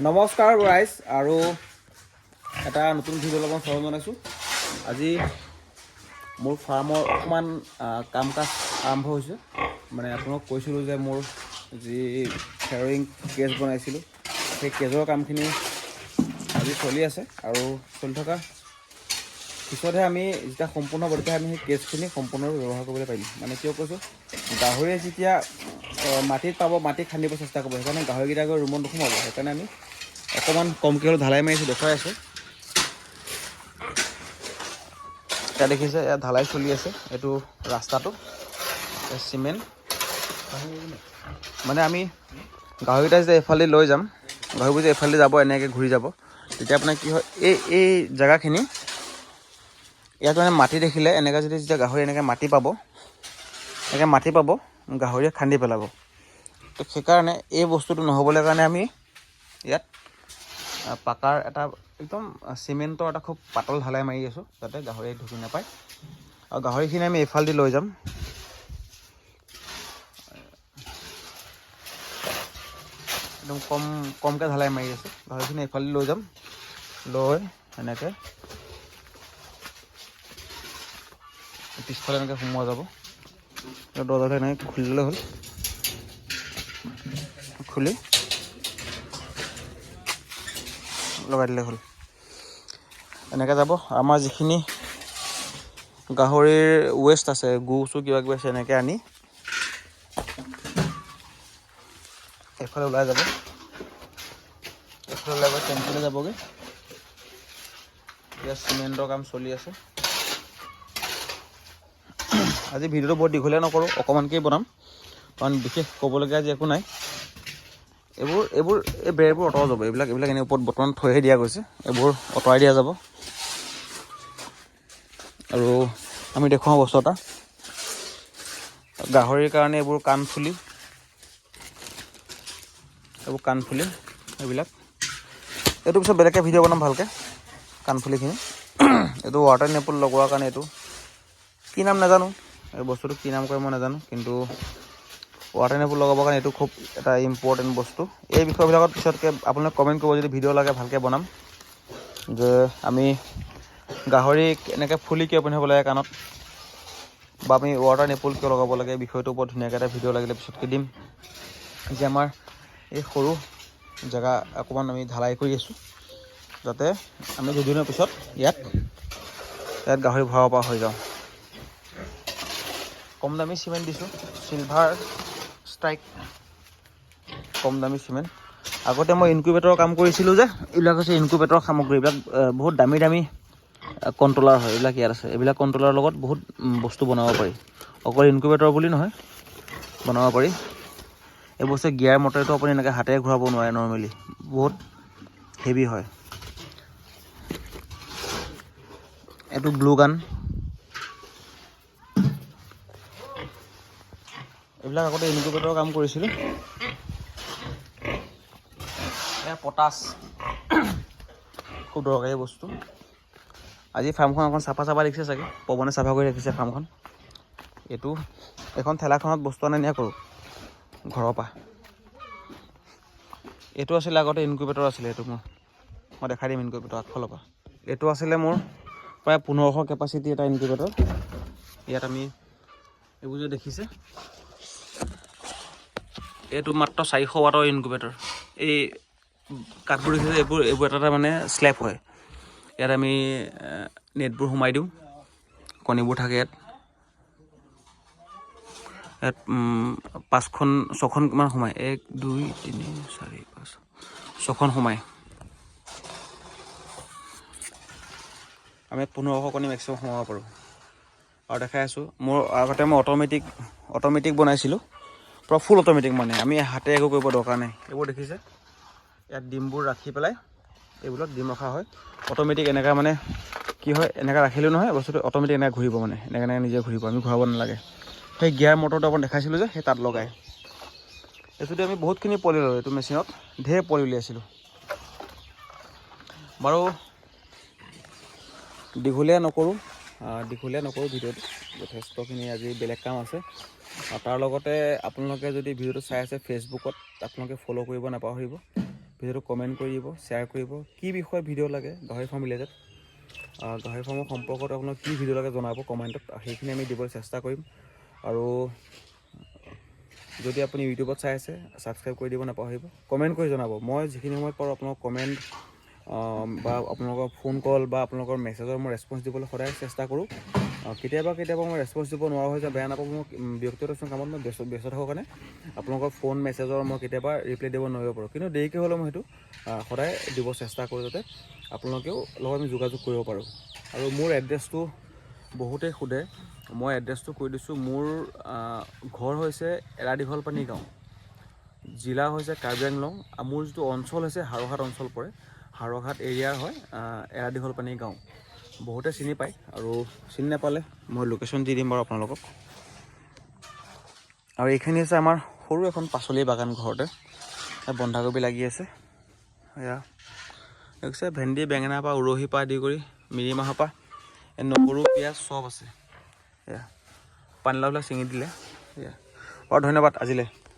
নমস্কাৰ ৰাইজ আৰু এটা নতুন ভিডিঅ' লগত স্বাগতম জনাইছোঁ। আজি মোৰ ফাৰ্মৰ অকণমান কাম কাজ আৰম্ভ হৈছে। মানে আপোনাক কৈছিলোঁ যে মোৰ যি ফেৰয়িং কেজ বনাইছিলোঁ সেই কেজৰ কামখিনি আজি চলি আছে আৰু চলি থকা পিছতহে আমি যেতিয়া সম্পূৰ্ণ হ'ব তেতিয়াহে আমি সেই কেজখিনি সম্পূৰ্ণৰূপে ব্যৱহাৰ কৰিবলৈ পাৰিম। মানে কিয় কৈছোঁ, গাহৰিয়ে যেতিয়া মাটিত পাব, মাটি খান্দিব চেষ্টা কৰিব, সেইকাৰণে গাহৰিকেইটা গৈ ৰুমত নোসোমাব। সেইকাৰণে আমি অকণমান কমকৈ হ'লেও ঢালাই মাৰিছোঁ, দেখুৱাই আছোঁ। এতিয়া দেখিছে ইয়াত ঢালাই চলি আছে, এইটো ৰাস্তাটো চিমেণ্ট। মানে আমি গাহৰিকেইটা যেতিয়া এইফালেদি লৈ যাম, গাহৰিবোৰ যে এইফালেদি যাব, এনেকৈ ঘূৰি যাব, তেতিয়া আপোনাৰ কি হয়, এই জেগাখিনি ইয়াত মানে মাটি দেখিলে এনেকৈ যেতিয়া গাহৰি এনেকৈ মাটি পাব, গাহৰিয়ে খান্দি পেলাব। তো সেইকাৰণে এই বস্তুটো নহ'বলৈ কাৰণে আমি ইয়াত পাকাৰ এটা একদম চিমেণ্টৰ এটা খুব পাতল ঢালাই মাৰি আছোঁ, যাতে গাহৰিয়ে ঢুকি নাপায়। আৰু গাহৰিখিনি আমি এইফালেদি লৈ যাম। একদম কমকৈ ঢালাই মাৰি আছোঁ। গাহৰিখিনি এইফালেদি লৈ যাম, লৈ এনেকৈ পিছফালে এনেকৈ সোমোৱা যাব। দৰজাটো এনেকৈ খুলি ল'লে হ'ল, খুলি লগাই দিলে হ'ল। এনেকৈ যাব। আমাৰ যিখিনি গাহৰিৰ ৱেষ্ট আছে, গু চু কিবা কিবি আছে, এনেকৈ আনি এইফালে ওলাই যাব। এইফালে ওলাই গৈ টেংকিলৈ যাবগৈ। এতিয়া চিমেণ্টৰ কাম চলি আছে। আজি ভিডিঅ'টো বৰ দীঘলীয়া নকৰোঁ, অকণমানকেই বনাম, কাৰণ বিশেষ ক'বলগীয়া আজি একো নাই। এই বেৰবোৰ আঁতৰা যাব। এইবিলাক এনেই ওপৰত বৰ্তমান থৈহে দিয়া গৈছে, এইবোৰ আঁতৰাই দিয়া যাব। আৰু আমি দেখুৱাওঁ বস্তু এটা, গাহৰিৰ কাৰণে এইবোৰ কাণফুলি, এইবিলাক এইটো পিছত বেলেগকৈ ভিডিঅ' বনাম ভালকৈ। কাণফুলিখিনি এইটো ৱাটাৰ নেপুল লগোৱাৰ কাৰণে, এইটো কি নাম নাজানো, এই বস্তুটো কি নাম কৰে মই নাজানো, কিন্তু ৱাটাৰ নেপুল লগাবৰ কাৰণে এইটো খুব এটা ইম্পৰ্টেণ্ট বস্তু। এই বিষয়বিলাকত পিছতকৈ আপোনালোকে কমেণ্ট কৰিব, যদি ভিডিঅ' লাগে ভালকৈ বনাম, যে আমি গাহৰিক এনেকৈ ফুলি কিয় পিন্ধাব লাগে কাণত, বা আমি ৱাটাৰ নেপুল কিয় লগাব লাগে, এই বিষয়টোৰ ওপৰত ধুনীয়াকৈ এটা ভিডিঅ' লাগিলে পিছতকৈ দিম। যে আমাৰ এই সৰু জেগা অকণমান আমি ঢালাই কৰি আছোঁ, যাতে আমি দুদিনৰ পিছত ইয়াত গাহৰি ভৰাব পৰা হৈ যাওঁ। কম দামী চিমেণ্ট দিছোঁ, চিলভাৰ ষ্ট্ৰাইক, কম দামী চিমেণ্ট। আগতে মই ইনকুবেটৰৰ কাম কৰিছিলোঁ যে, এইবিলাক হৈছে ইনকুবেটৰৰ সামগ্ৰী। এইবিলাক বহুত দামী দামী কণ্ট্ৰলাৰ হয়, এইবিলাক ইয়াত আছে। এইবিলাক কণ্ট্ৰলাৰৰ লগত বহুত বস্তু বনাব পাৰি, অকল ইনকুবেটৰ বুলি নহয়, বনাব পাৰি। এই বস্তু গিয়াৰ মটৰটো আপুনি এনেকৈ হাতেৰে ঘূৰাব নোৱাৰে নৰ্মেলি, বহুত হেভি হয়। এইটো গ্লু গান। এইবিলাক আগতে ইনকুবেটৰৰ কাম কৰিছিলোঁ। এয়া পটাছ, খুব দৰকাৰী বস্তু। আজি ফাৰ্মখন অকণ চাফা দেখিছে চাগে, পৱনে চাফা কৰি ৰাখিছে ফাৰ্মখন। এখন ঠেলাখনত বস্তু অনা নিয়া কৰোঁ ঘৰৰ পৰা। এইটো আছিলে আগতে ইনকুবেটৰ আছিলে, এইটো মই দেখাই দিম ইনকুবেটৰ আগফালৰ পৰা। এইটো আছিলে মোৰ প্ৰায় 1500 কেপাচিটি এটা ইনকুবেটৰ। ইয়াত আমি এইবোৰ যে দেখিছে, এইটো মাত্ৰ 400 ৱাটৰ ইনকুবেটৰ। এই কাঠবোৰ দেখিছে, এইবোৰ এটা মানে শ্লেব হয়। ইয়াত আমি নেটবোৰ সোমাই দিওঁ, কণীবোৰ থাকে ইয়াত। 6খন কিমান সোমায়, 1 2 3 4 5 6খন সোমায়। আমি 1500 কণী মেক্সিমাম সোমাব পাৰোঁ। আৰু দেখাই আছোঁ, মোৰ আগতে মই অট'মেটিক বনাইছিলোঁ, পূৰা ফুল অট'মেটিক। মানে আমি হাতে একো কৰিব দৰকাৰ নাই। এইবোৰ দেখিছে, ইয়াত ডিমবোৰ ৰাখি পেলাই, এইবোৰত ডিম ৰখা হয় অট'মেটিক। এনেকৈ মানে কি হয়, এনেকৈ ৰাখিলেও নহয়, বস্তুটো অট'মেটিক এনেকৈ ঘূৰিব, মানে এনেকৈ নিজে ঘূৰিব, আমি ঘূৰাব নালাগে। সেই গিয়াৰ মটৰটো অকণ দেখাইছিলোঁ যে, সেই তাত লগাই। এইটোতে আমি বহুতখিনি পোৱালি ল'লোঁ, এইটো মেচিনত ঢেৰ পোৱালি উলিয়াইছিলোঁ। বাৰু দীঘলীয়া নকৰোঁ ভিডিঅ'টো, যথেষ্টখিনি আজি বেলেগ কাম আছে। আৰু তাৰ লগতে আপোনালোকে যদি ভিডিঅ'টো চাই আছে ফেচবুকত, আপোনালোকে ফ'ল' কৰিব নাপাহৰিব। ভিডিঅ'টো কমেণ্ট কৰি দিব, শ্বেয়াৰ কৰিব, কি বিষয়ে ভিডিঅ' লাগে গাহৰি ফাৰ্ম ৰিলেটেড, গাহৰি ফাৰ্মৰ সম্পৰ্কত আপোনাক কি ভিডিঅ' লাগে জনাব কমেণ্টত, সেইখিনি আমি দিবলৈ চেষ্টা কৰিম। আৰু যদি আপুনি ইউটিউবত চাই আছে ছাবস্ক্ৰাইব কৰি দিব নাপাহৰিব, কমেণ্ট কৰি জনাব। মই যিখিনি সময়ত পাৰোঁ আপোনালোকৰ কমেণ্ট বা আপোনালোকৰ ফোন কল বা আপোনালোকৰ মেছেজৰ মই ৰেছপন্স দিবলৈ সদায় চেষ্টা কৰোঁ। কেতিয়াবা মই ৰেছপন্স দিব নোৱাৰা হৈ যায়, বেয়া নাপাব, মই ব্যক্তিগত কিছুমান কামত মই ব্যস্ত থাকোঁ কাৰণে আপোনালোকৰ ফোন মেছেজৰ মই কেতিয়াবা ৰিপ্লাই দিব নোৱাৰিব পাৰোঁ, কিন্তু দেৰিকৈ হ'লেও মই সেইটো সদায় দিব চেষ্টা কৰোঁ, যাতে আপোনালোকেও লগত আমি যোগাযোগ কৰিব পাৰোঁ। আৰু মোৰ এড্ৰেছটো বহুতেই সোধে, মই এড্ৰেছটো কৈ দিছোঁ। মোৰ ঘৰ হৈছে এৰাদীঘলপানী গাঁও, জিলা হৈছে কাৰ্বি আংলং, মোৰ যিটো অঞ্চল হৈছে হাৰহাট অঞ্চল পৰে, হাৰহাট এৰিয়াৰ হয় এৰাদীঘলপানী গাঁও। বহুতে চিনি পায়, আৰু চিনি নাপালে মই লোকেশ্যন দি দিম বাৰু আপোনালোকক। আৰু এইখিনি হৈছে আমাৰ সৰু এখন পাচলি বাগান, ঘৰতে বন্ধাকবি লাগি আছে, এয়া দেখিছে, ভেন্দি বেঙেনাৰ পৰা উৰহিৰ পৰা আদি কৰি মিৰিমাহৰ পৰা নহৰু পিঁয়াজ চব আছে। এয়া পানীলাওবিলাক ছিঙি দিলে। এয়া বাৰু ধন্যবাদ আজিলৈ।